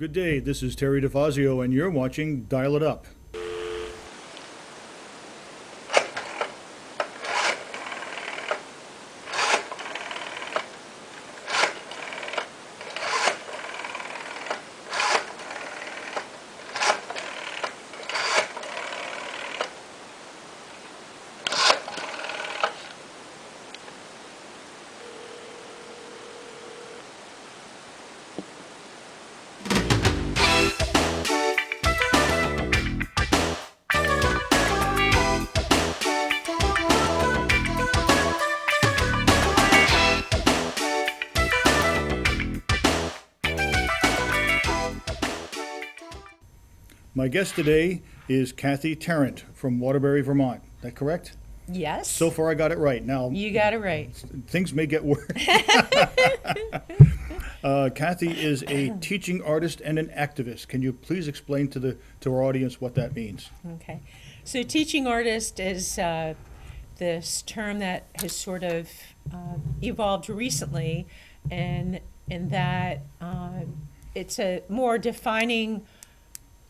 Good day, this is Terry Difazio, and you're watching Dial It Up. My guest today is Kathi Tarrant from Waterbury, Vermont. Is that correct? Yes. So far I got it right. Now, You got it right. things may get worse. Kathi is a teaching artist and an activist. Can you please explain to our audience what that means? Okay. So teaching artist is this term that has sort of evolved recently, and in that it's a more defining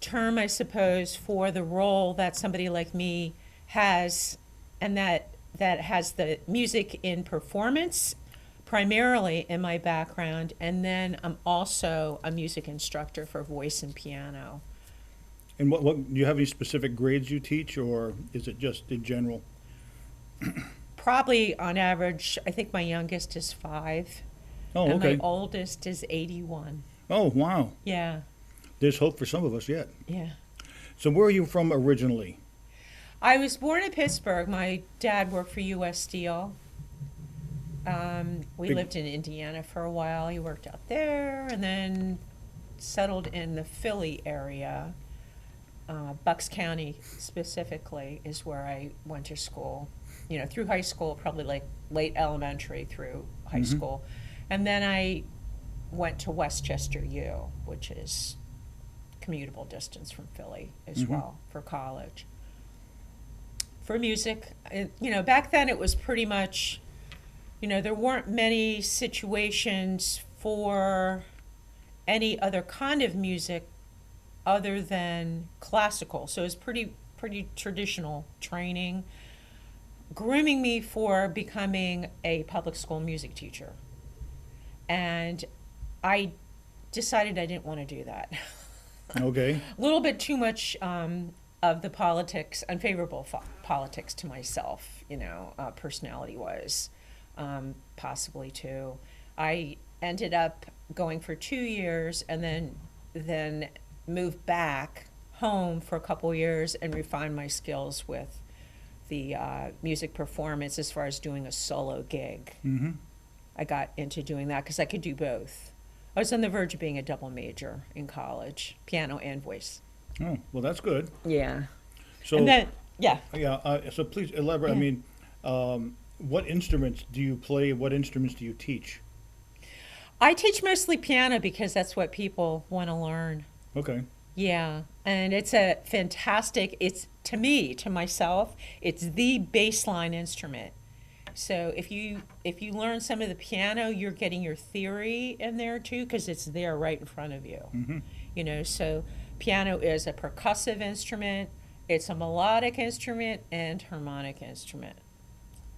term, I suppose, for the role that somebody like me has, and that has the music in performance primarily in my background, and then I'm also a music instructor for voice and piano. And what do you have any specific grades you teach, or is it just in general? Probably on average, I think my youngest is 5. Oh, and okay. my oldest is 81. Oh, wow. Yeah, There's hope for some of us yet. yeah. So where are you from originally? I was born in Pittsburgh. My dad worked for U.S. Steel. We Big- lived in Indiana for a while. He worked out there and then settled in the Philly area. Bucks County specifically is where I went to school. You know, through high school, probably like late elementary through high school. And then I went to Westchester U, which is commutable distance from Philly as well, for college. For music, back then it was pretty much, there weren't many situations for any other kind of music other than classical. So it was pretty traditional training, grooming me for becoming a public school music teacher. And I decided I didn't want to do that. Okay. A little bit too much of the politics, unfavorable politics to myself, personality-wise, possibly too. I ended up going for 2 years and then moved back home for a couple years and refined my skills with the music performance as far as doing a solo gig. Mm-hmm. I got into doing that because I could do both. I was on the verge of being a double major in college, piano and voice. Oh, well, that's good. Yeah. So, And then, yeah. so please elaborate. Yeah. I mean, what instruments do you play? What instruments do you teach? I teach mostly piano because that's what people want to learn. Okay. Yeah, and it's to me, to myself, it's the baseline instrument. So if you learn some of the piano, you're getting your theory in there too, because it's there right in front of you. Mm-hmm. So piano is a percussive instrument, it's a melodic instrument and harmonic instrument.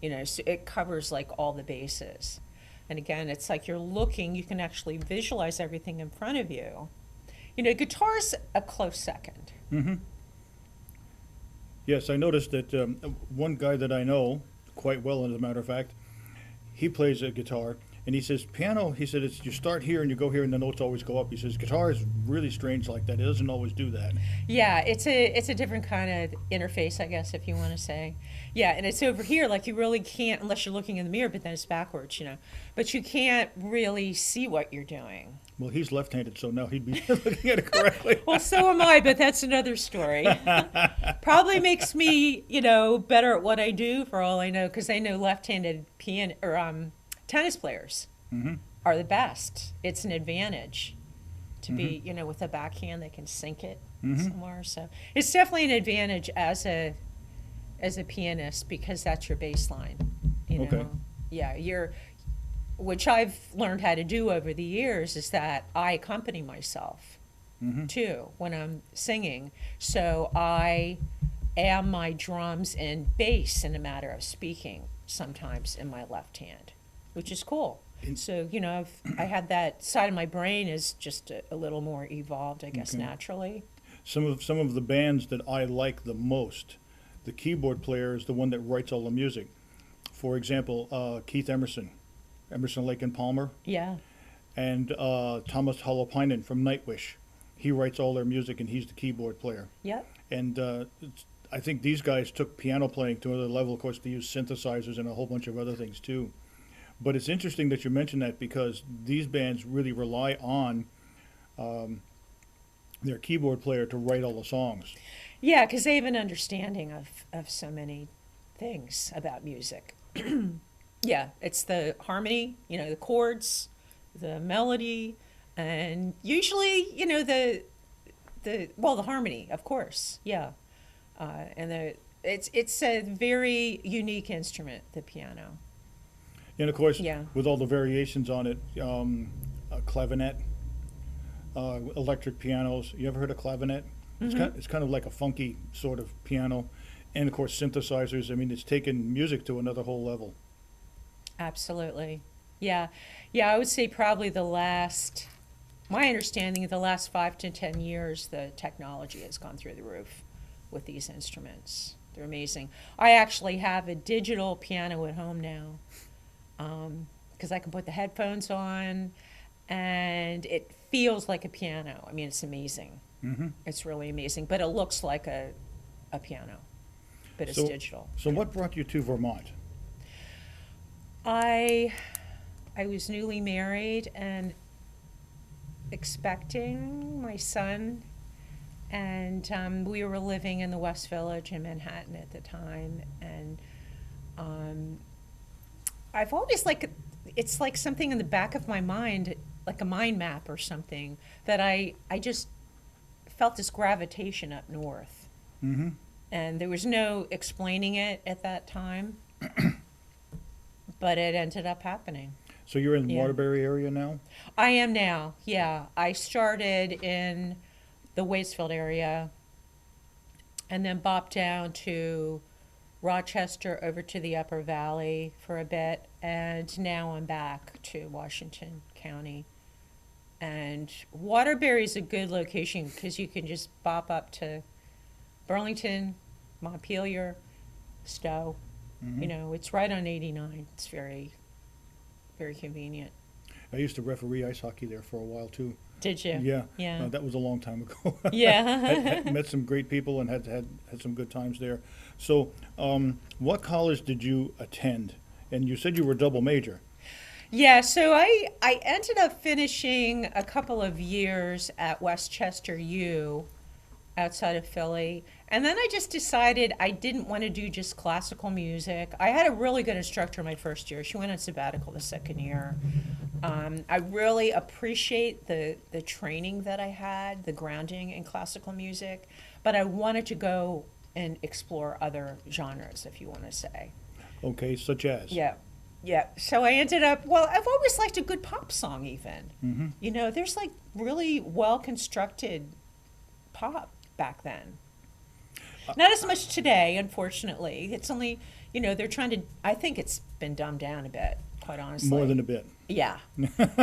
So it covers like all the bases. And again, it's like you can actually visualize everything in front of you. Guitar's a close second. Mm-hmm. Yes, I noticed that one guy that I know quite well, as a matter of fact, he plays a guitar, and he says piano, he said, it's you start here and you go here and the notes always go up. He says guitar is really strange like that. It doesn't always do that. Yeah, it's a different kind of interface, I guess, if you want to say. Yeah, and it's over here, like you really can't, unless you're looking in the mirror, but then it's backwards, But you can't really see what you're doing. Well, he's left-handed, so now he'd be looking at it correctly. Well, so am I, but that's another story. Probably makes me, better at what I do, for all I know, because I know left-handed tennis players are the best. It's an advantage to be, with a backhand, they can sink it somewhere. So it's definitely an advantage as a pianist, because that's your baseline. Okay. Yeah, which I've learned how to do over the years, is that I accompany myself. too when I'm singing. So I am my drums and bass, in a matter of speaking, sometimes in my left hand, which is cool. So, you know, I had that side of my brain is just a little more evolved, I guess, naturally. Some of the bands that I like the most, the keyboard player is the one that writes all the music. For example, Keith Emerson, Emerson, Lake and Palmer, Yeah. and Thomas Holopainen from Nightwish. He writes all their music, and he's the keyboard player. Yep. And I think these guys took piano playing to another level. Of course, they use synthesizers and a whole bunch of other things too. But it's interesting that you mention that because these bands really rely on their keyboard player to write all the songs. Yeah, because they have an understanding of so many things about music. Yeah, it's the harmony, you know, the chords, the melody, and usually, you know, the harmony, of course. Yeah, and it's a very unique instrument, the piano. And of course, Yeah. with all the variations on it, a clavinet, electric pianos. You ever heard of clavinet? It's kind of like a funky sort of piano. And of course, synthesizers. I mean, it's taken music to another whole level. Absolutely. Yeah. Yeah, I would say probably my understanding of the last 5 to 10 years, the technology has gone through the roof with these instruments. They're amazing. I actually have a digital piano at home now because I can put the headphones on and it feels like a piano. I mean, it's amazing. It's really amazing, but it looks like a piano, but it's digital. So what brought you to Vermont? I was newly married and expecting my son, and we were living in the West Village in Manhattan at the time, and I've always it's like something in the back of my mind, like a mind map or something, that I just felt this gravitation up north. And there was no explaining it at that time, but it ended up happening. So you're in the Yeah. Waterbury area now? I am now, yeah. I started in the Waitsfield area and then bopped down to Rochester over to the Upper Valley for a bit, and now I'm back to Washington County. And Waterbury is a good location because you can just bop up to Burlington, Montpelier, Stowe. You know, it's right on 89. It's very, very convenient. I used to referee ice hockey there for a while too. Did you? Yeah. Yeah. That was a long time ago. Yeah. Met some great people and had some good times there. So, what college did you attend? And you said you were double major. Yeah, so I ended up finishing a couple of years at Westchester U outside of Philly. And then I just decided I didn't want to do just classical music. I had a really good instructor my first year. She went on sabbatical the second year. I really appreciate the training that I had, the grounding in classical music, but I wanted to go and explore other genres, if you want to say. Okay, such as? Yeah. Yeah, so I ended up, well, I've always liked a good pop song even. You know, there's like really well-constructed pop back then. Not as much today, unfortunately. It's only, you know, they're trying to, I think it's been dumbed down a bit, quite honestly. More than a bit. Yeah.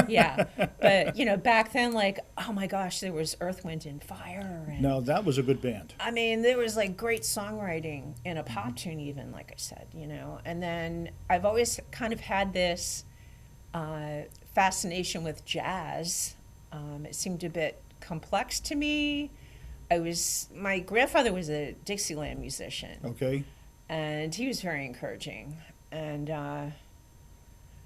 Yeah. But, you know, back then, like, oh my gosh, there was Earth, Wind, and Fire. And, Now, that was a good band. I mean, there was like great songwriting in a pop tune, even, like I said, you know. And then I've always kind of had this fascination with jazz. It seemed a bit complex to me. My grandfather was a Dixieland musician. Okay. And he was very encouraging. And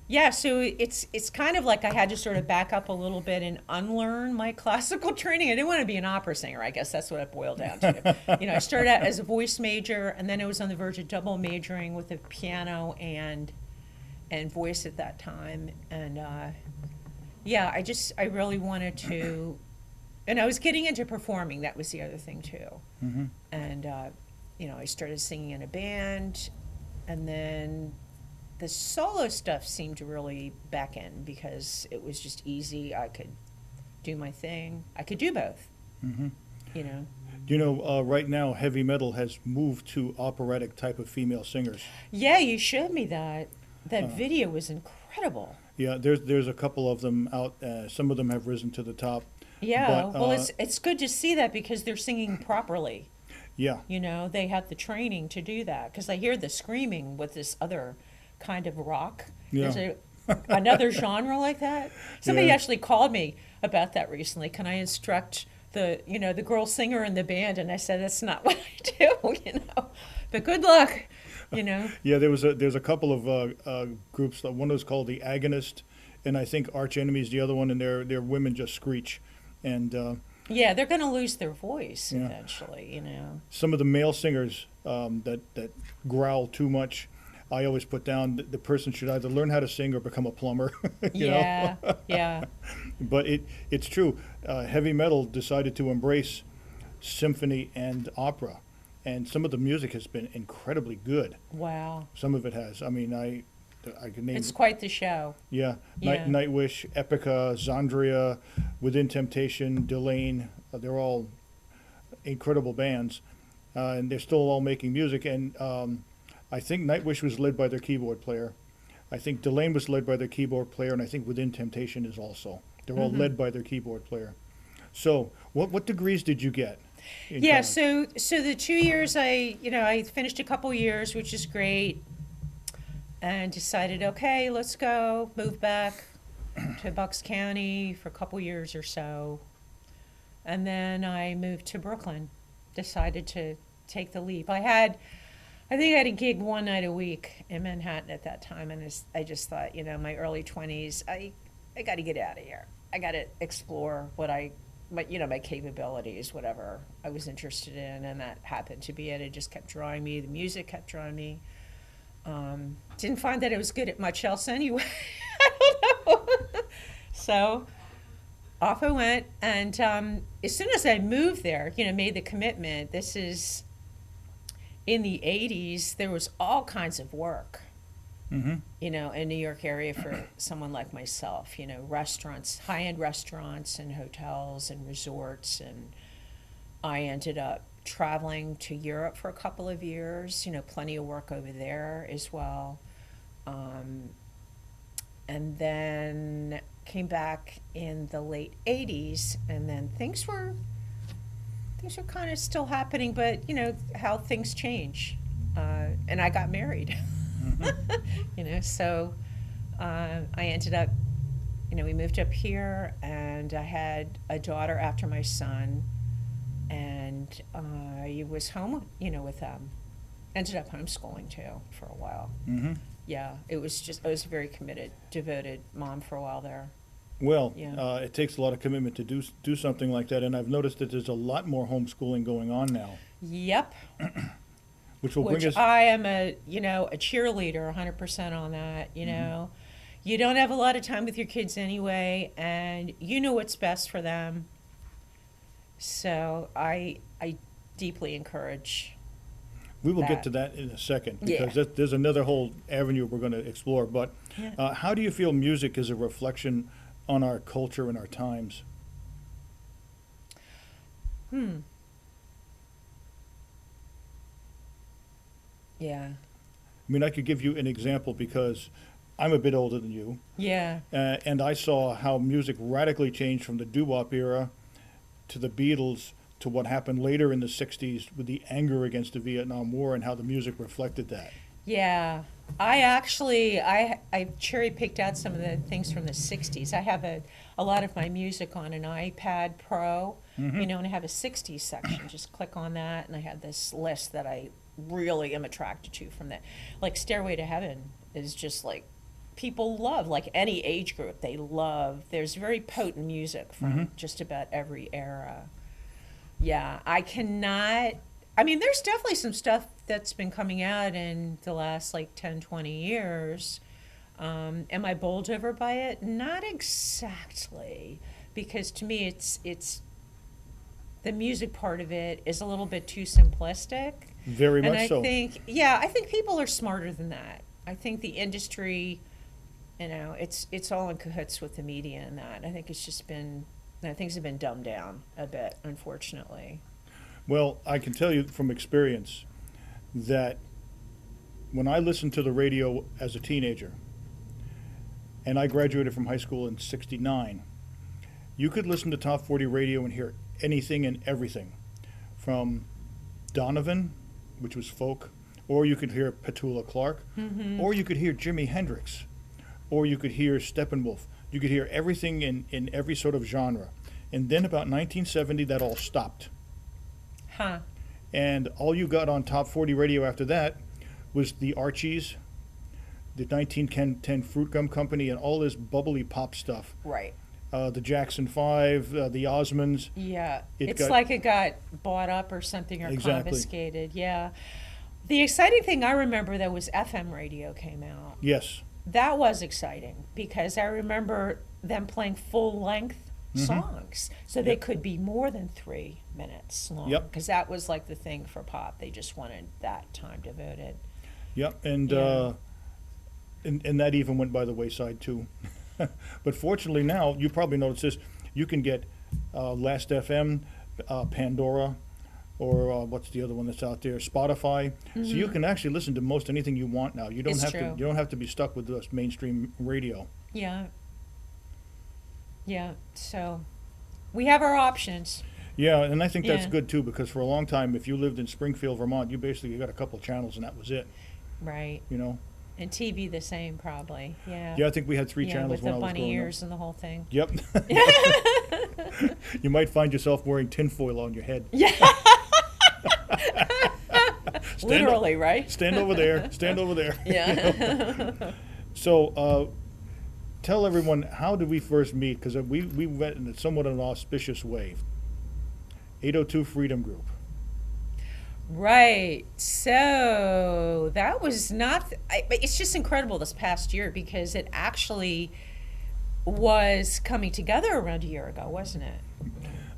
yeah, so it's kind of like I had to sort of back up a little bit and unlearn my classical training. I didn't want to be an opera singer. I guess that's what it boiled down to. You know, I started out as a voice major, and then I was on the verge of double majoring with the piano and voice at that time. And yeah, I really wanted to, and I was getting into performing. That was the other thing too. And you know, I started singing in a band, and then the solo stuff seemed to really beckon because it was just easy. I could do my thing. I could do both. Hmm. You know. Do you know, right now, heavy metal has moved to operatic type of female singers. Yeah, you showed me that. That Uh, video was incredible. yeah, there's a couple of them out. Some of them have risen to the top, Yeah, but well, it's good to see that because they're singing properly. yeah, You know, they have the training to do that because I hear the screaming with this other kind of rock. There's yeah, another genre like that. Somebody yeah. actually called me about that recently. Can I instruct the girl singer in the band? And I said, that's not what I do, But good luck, you know. Yeah, there's a couple of groups. One was called the Agonist, and I think Arch Enemy's the other one, and their women just screech, and Yeah, they're going to lose their voice yeah. eventually, you know. Some of the male singers that growl too much, I always put down the person should either learn how to sing or become a plumber. you know? Yeah, yeah. But it's true. Heavy metal decided to embrace symphony and opera, and some of the music has been incredibly good. Wow. Some of it has. I mean, I can name. It's quite the show. Yeah, Yeah. Nightwish, Epica, Zandria, Within Temptation, Delane. They're all incredible bands, and they're still all making music. And I think Nightwish was led by their keyboard player. I think Delane was led by their keyboard player, and I think Within Temptation is also. They're all led by their keyboard player. So, what degrees did you get? In Yeah, college? so the 2 years I finished a couple years, which is great, and decided, okay, let's go, move back to Bucks County for a couple years or so. And then I moved to Brooklyn, decided to take the leap. I think I had a gig one night a week in Manhattan at that time, and I just thought, my early 20s, I got to get out of here. I got to explore my capabilities, whatever I was interested in, and that happened to be it. It just kept drawing me. The music kept drawing me. Didn't find that I was good at much else anyway. I don't know. So off I went, and as soon as I moved there, made the commitment. This is in the 80s. There was all kinds of work, Mm-hmm. in New York area for someone like myself. Restaurants, high-end restaurants, and hotels and resorts, and I ended up traveling to Europe for a couple of years. Plenty of work over there as well. And then came back in the late 80s, and then things were kind of still happening, but how things change. And I got married. So I ended up, we moved up here, and I had a daughter after my son, and I was home, with them. Ended up homeschooling too for a while. Mm-hmm. Yeah, I was a very committed, devoted mom for a while there. Well, Yeah. it takes a lot of commitment to do something like that, and I've noticed that there's a lot more homeschooling going on now, Yep. which will bring Which us. I am a cheerleader, 100% on that. You don't have a lot of time with your kids anyway, and you know what's best for them. So I deeply encourage. We will get that. to that in a second Yeah. because there's another whole avenue we're going to explore. But Yeah. how do you feel music is a reflection on our culture and our times? Yeah. I mean, I could give you an example because I'm a bit older than you, Yeah. and I saw how music radically changed from the doo-wop era to the Beatles to what happened later in the 60s with the anger against the Vietnam War and how the music reflected that. Yeah. I cherry picked out some of the things from the 60s. I have a lot of my music on an iPad Pro, and I have a 60s section. Just click on that, and I have this list that I really am attracted to from that. Like Stairway to Heaven is just like people love, like any age group, they love. There's very potent music from just about every era. Yeah, there's definitely some stuff that's been coming out in the last 10, 20 years. Am I bowled over by it? Not exactly, because to me it's the music part of it is a little bit too simplistic. Very And much I so. think people are smarter than that. I think the industry, it's all in cahoots with the media and that. I think it's just been Now, things have been dumbed down a bit, unfortunately. Well, I can tell you from experience that when I listened to the radio as a teenager, and I graduated from high school in '69, you could listen to Top 40 radio and hear anything and everything, from Donovan, which was folk, or you could hear Petula Clark, or you could hear Jimi Hendrix, or you could hear Steppenwolf. You could hear everything in every sort of genre. And then about 1970, that all stopped. Huh. And all you got on Top 40 radio after that was the Archies, the 1910 Fruit Gum Company, and all this bubbly pop stuff. Right. The Jackson 5, the Osmonds. Yeah. It It's got- like it got bought up or something, or Exactly. confiscated. Yeah. The exciting thing I remember, though, was FM radio came out. Yes. That was exciting because I remember them playing full-length songs. So they Yep. could be more than 3 minutes long. Yep. Because that was like the thing for pop. They just wanted that time devoted. Yep. And, Yeah. and that even went by the wayside, too. But fortunately now, you probably noticed this, you can get Last FM, Pandora, or what's the other one that's out there? Spotify. So you can actually listen to most anything you want now. You don't It's have true. to. You don't have to be stuck with this mainstream radio. Yeah. Yeah. So we have our options. Yeah, and I think that's Yeah. good too, because for a long time, if you lived in Springfield, Vermont, you basically got a couple of channels and that was it. Right. You know. And TV the same, probably. Yeah. Yeah, I think we had 3 Yeah, channels with when the I was bunny growing ears and the whole thing. up. Yep. You might find yourself wearing tinfoil on your head. Yeah. Stand Literally, right? Stand over there. Stand over there. Yeah. So, tell everyone, how did we first meet? Because we met in somewhat an auspicious way. 802 Freedom Group. Right. So that was not, it's just incredible this past year because it actually was coming together around a year ago, wasn't it?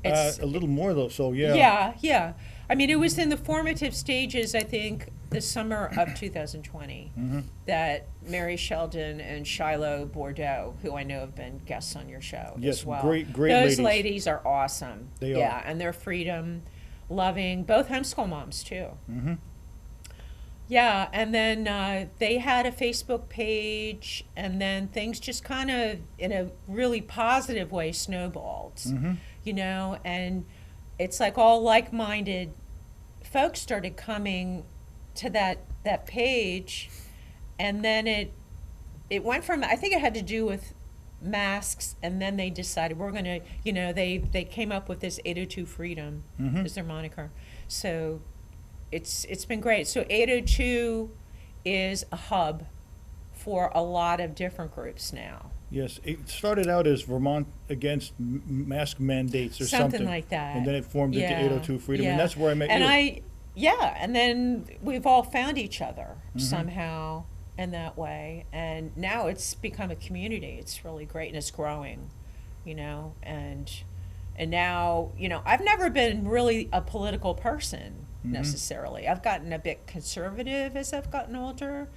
It's, A little more though, so yeah. yeah, yeah. I mean, it was in the formative stages, I think, the summer of 2020 that Mary Sheldon and Shiloh Bordeaux, who I know have been guests on your show Yes, as well. great Those ladies. ladies are awesome. They are. Yeah, and they're freedom loving, both homeschool moms too. Yeah, and then they had a Facebook page, and then things just kind of, in a really positive way, snowballed. You know, and it's like all like-minded folks started coming to that page, and then it went from, I think it had to do with masks, and then they decided we're gonna, you know, they came up with this 802 Freedom as their moniker. So it's been great. So 802 is a hub for a lot of different groups now. Yes, it started out as Vermont Against Mask Mandates or something. Something like that. And then it formed into Yeah, 802 Freedom, yeah. and that's where I met and you. And then we've all found each other somehow in that way, and now it's become a community. It's really great, and it's growing, you know, and now, you know, I've never been really a political person necessarily. I've gotten a bit conservative as I've gotten older,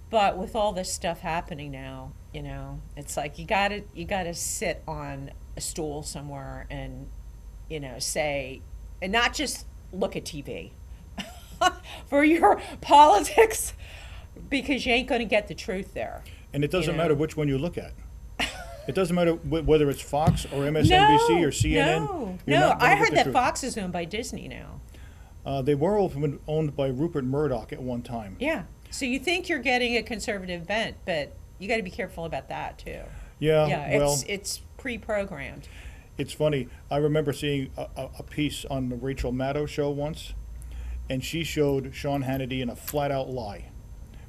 but with all this stuff happening now, you know, it's like you gotta sit on a stool somewhere and, you know, say, and not just look at TV for your politics, because you ain't gonna get the truth there. And it doesn't you know. matter which one you look at. It doesn't matter whether it's Fox or MSNBC or CNN. You're No, not gonna I get heard the that truth. Fox is owned by Disney now. They were owned by Rupert Murdoch at one time. Yeah. So you think you're getting a conservative bent, but you got to be careful about that too. Yeah, Yeah, well, it's pre-programmed. it's funny. I remember seeing a piece on the Rachel Maddow show once, and she showed Sean Hannity in a flat-out lie,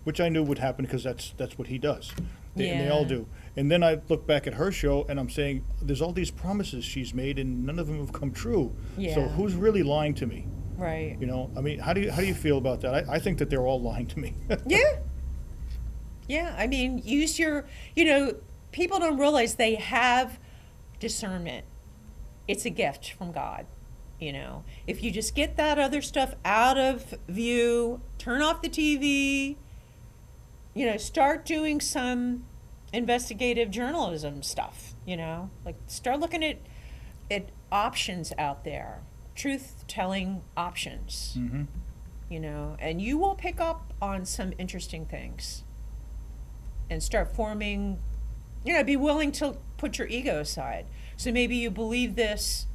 which I knew would happen because that's what he does. And they all Yeah. do. And then I look back at her show, and I'm saying, there's all these promises she's made, and none of them have come true. So Yeah. who's really lying to me? Right. You know, I mean, how do you feel about that? I think that they're all lying to me. Yeah. Yeah. I mean, use your, you know, people don't realize they have discernment. It's a gift from God. You know, if you just get that other stuff out of view, turn off the TV, you know, start doing some investigative journalism stuff, you know, like start looking at options out there, truth-telling options, Mm-hmm. you know, and you will pick up on some interesting things and start forming, you know, be willing to put your ego aside. So maybe you believe this,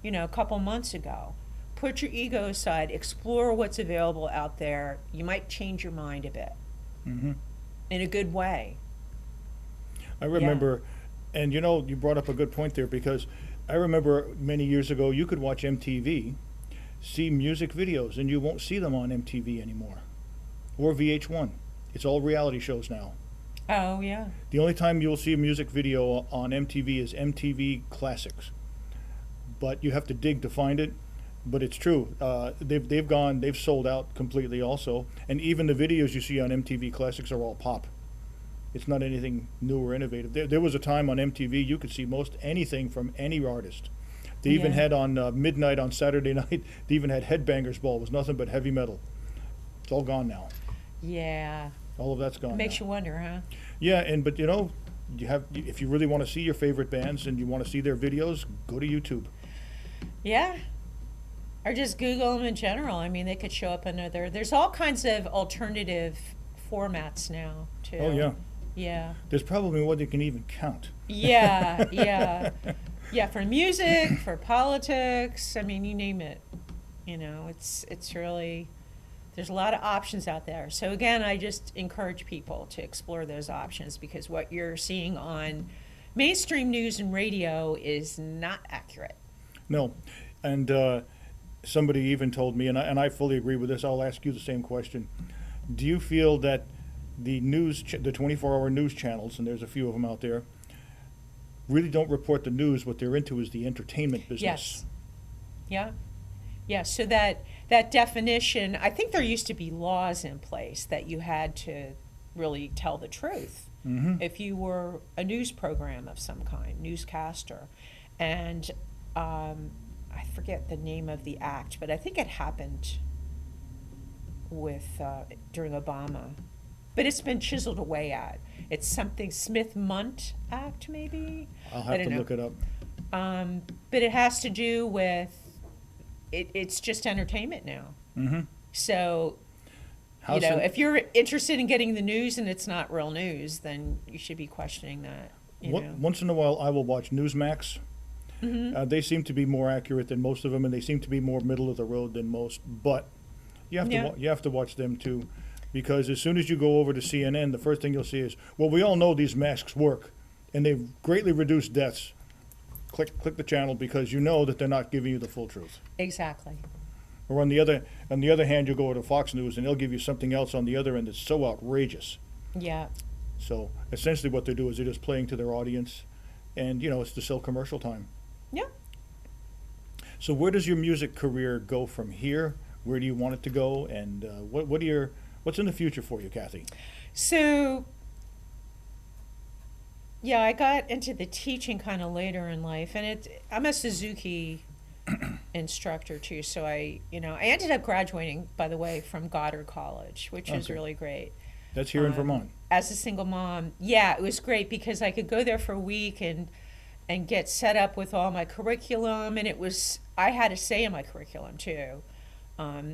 you know, a couple months ago. Put your ego aside, explore what's available out there. You might change your mind a bit Mm-hmm. in a good way. I remember, and you know, you brought up a good point there, because I remember many years ago you could watch MTV, see music videos, and you won't see them on MTV anymore, or VH1. It's all reality shows now. Oh, yeah. The only time you'll see a music video on MTV is MTV Classics, but you have to dig to find it. But it's true. They've sold out completely also, and even the videos you see on MTV Classics are all pop. It's not anything new or innovative. There was a time on MTV you could see most anything from any artist. They even Yeah. had on midnight on Saturday night. They even had Headbangers Ball. It was nothing but heavy metal. It's all gone now. Yeah. All of that's gone. Makes now. you wonder, huh? Yeah, but you know, if you really want to see your favorite bands and you want to see their videos, go to YouTube. Yeah. Or just Google them in general. I mean, they could show up there's all kinds of alternative formats now, too. Oh yeah. Yeah. There's probably more than you can even count. Yeah, yeah. Yeah, for music, for politics, I mean, you name it. You know, it's really, there's a lot of options out there. So again, I just encourage people to explore those options, because what you're seeing on mainstream news and radio is not accurate. No, and somebody even told me, and I fully agree with this. I'll ask you the same question. Do you feel that the the 24-hour news channels, and there's a few of them out there, really don't report the news? What they're into is the entertainment business. Yes. Yeah. Yeah, so that definition, I think there used to be laws in place that you had to really tell the truth. Mm-hmm. If you were a news program of some kind, newscaster. And I forget the name of the act, but I think it happened with during Obama. But it's been chiseled away at. It's something Smith-Mundt Act, maybe? I'll I have don't to know. look it up. But it has to do with, it's just entertainment now. Mm-hmm. So, you know, if you're interested in getting the news and it's not real news, then you should be questioning that. You know? Once in a while, I will watch Newsmax. Mm-hmm. They seem to be more accurate than most of them, and they seem to be more middle of the road than most. But you have to you have to watch them too, because as soon as you go over to CNN, the first thing you'll see is, well, we all know these masks work, and they've greatly reduced deaths. Click the channel, because you know that they're not giving you the full truth. Exactly. Or on the other hand, you'll go to Fox News, and they'll give you something else on the other end that's so outrageous. Yeah. So essentially, what they do is they're just playing to their audience, and you know, it's to sell commercial time. Yeah. So where does your music career go from here? Where do you want it to go? And what's in the future for you, Kathi? So, yeah, I got into the teaching kind of later in life, and I'm a Suzuki instructor too. So I ended up graduating, by the way, from Goddard College, which is Okay. really great. That's here in Vermont. As a single mom, yeah, it was great because I could go there for a week and get set up with all my curriculum, and I had a say in my curriculum too.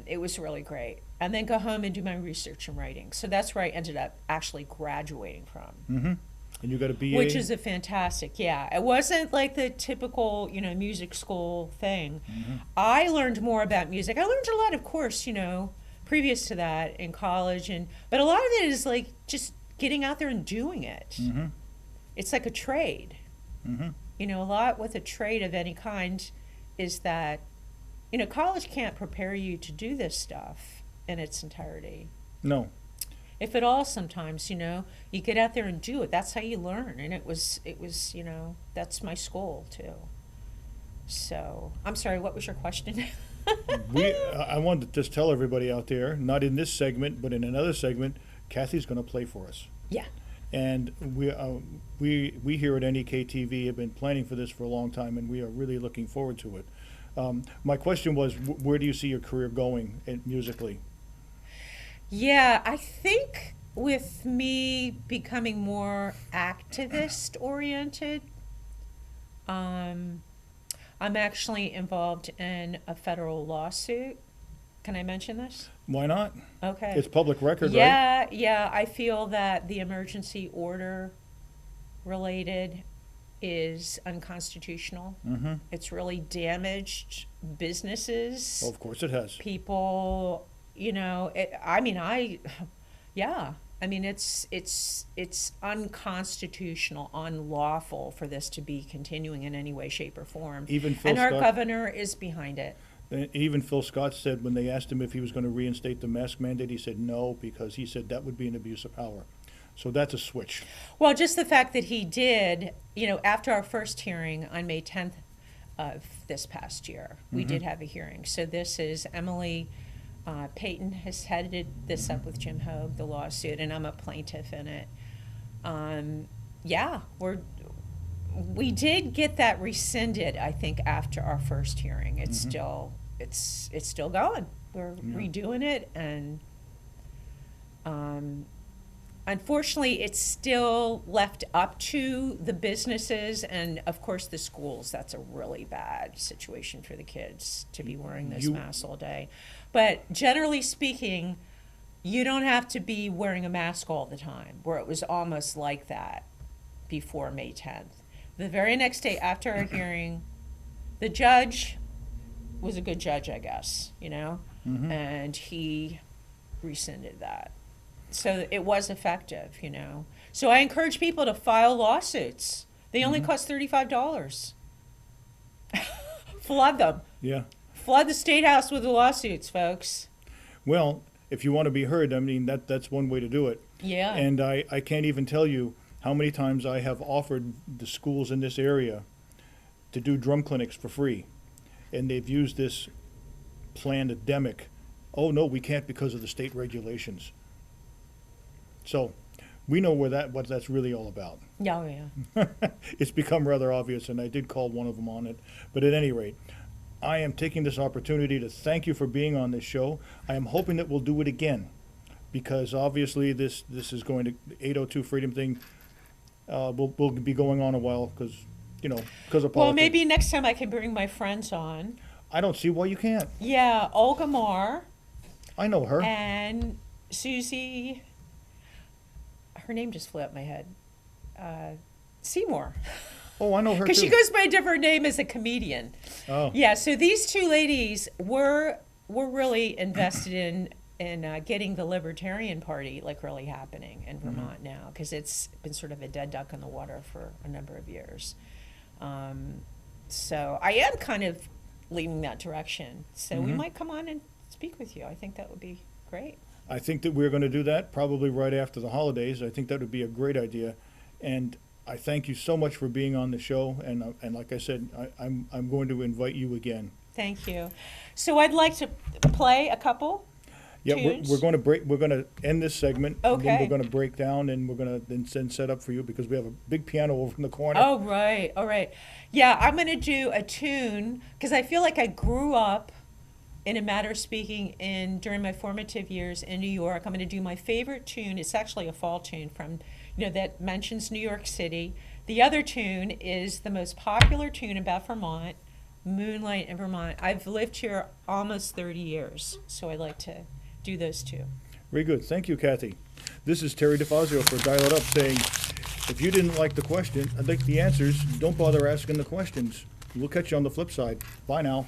It was really great. And then go home and do my research and writing. So that's where I ended up actually graduating from. Mm-hmm. And you got a BA? Which is a fantastic, yeah. It wasn't like the typical, music school thing. Mm-hmm. I learned more about music. I learned a lot, of course, previous to that in college, but a lot of it is like just getting out there and doing it. Mm-hmm. It's like a trade. Mm-hmm. A lot with a trade of any kind is that, college can't prepare you to do this stuff in its entirety. No. If at all, sometimes, you get out there and do it. That's how you learn. And it was, that's my school too. So, I'm sorry, what was your question? I wanted to just tell everybody out there, not in this segment, but in another segment, Kathy's going to play for us. Yeah. And we here at NEK-TV have been planning for this for a long time, and we are really looking forward to it. My question was, where do you see your career going musically? Yeah, I think with me becoming more activist oriented, I I'm actually involved in a federal lawsuit. Can I mention this? Why not? Okay. It's public record, right? Yeah, yeah, I feel that the emergency order related is unconstitutional. Mm-hmm. It's really damaged businesses, Of course it has. people, yeah, I mean, it's unconstitutional, unlawful for this to be continuing in any way, shape, or form. Even Phil And our Scott- governor is behind it. Even Phil Scott said when they asked him if he was going to reinstate the mask mandate, he said no, because he said that would be an abuse of power. So that's a switch. Well, just the fact that he did, after our first hearing on May 10th of this past year, we did have a hearing. So this is Emily Payton has headed this up with Jim Hogue, the lawsuit, and I'm a plaintiff in it. We did get that rescinded, I think, after our first hearing. It's still going. We're redoing it, and unfortunately, it's still left up to the businesses and, of course, the schools. That's a really bad situation for the kids to be wearing those masks all day. But generally speaking, you don't have to be wearing a mask all the time, where it was almost like that before May 10th. The very next day after our hearing, the judge was a good judge, I guess, and he rescinded that. So it was effective, So I encourage people to file lawsuits. They only cost $35. Flood them. Yeah. Flood the State House with the lawsuits, folks. Well, if you want to be heard, I mean, that's one way to do it. Yeah. And I can't even tell you how many times I have offered the schools in this area to do drum clinics for free. And they've used this pandemic. Oh, no, we can't because of the state regulations. So we know what that's really all about. Oh, yeah. It's become rather obvious, and I did call one of them on it. But at any rate, I am taking this opportunity to thank you for being on this show. I am hoping that we'll do it again, because obviously this is going to 802 Freedom thing. Will be going on a while because of politics. Well, maybe next time I can bring my friends on. I don't see why you can't. Yeah, Olga Marr I know her. and Susie. Her name just flew out my head. Seymour. Oh, I know her too. Because she goes by a different name as a comedian. Oh. Yeah, so these two ladies were really invested in getting the Libertarian Party really happening in Vermont now, because it's been sort of a dead duck in the water for a number of years. So I am kind of leaning that direction. So we might come on and speak with you. I think that would be great. I think that we're going to do that probably right after the holidays. I think that would be a great idea. And I thank you so much for being on the show. And like I said, I'm going to invite you again. Thank you. So I'd like to play a couple. Yeah, tunes. we're going to break. We're going to end this segment. And then Okay. we're going to break down, and we're going to then set up for you because we have a big piano over in the corner. Oh, right. All right. Yeah, I'm going to do a tune because I feel like I grew up, in a matter of speaking, during my formative years in New York. I'm going to do my favorite tune. It's actually a fall tune from, that mentions New York City. The other tune is the most popular tune about Vermont, Moonlight in Vermont. I've lived here almost 30 years, so I'd like to do those two. Very good. Thank you, Kathy. This is Terry Difazio for Dial It Up saying, if you didn't like the answers, don't bother asking the questions. We'll catch you on the flip side. Bye now.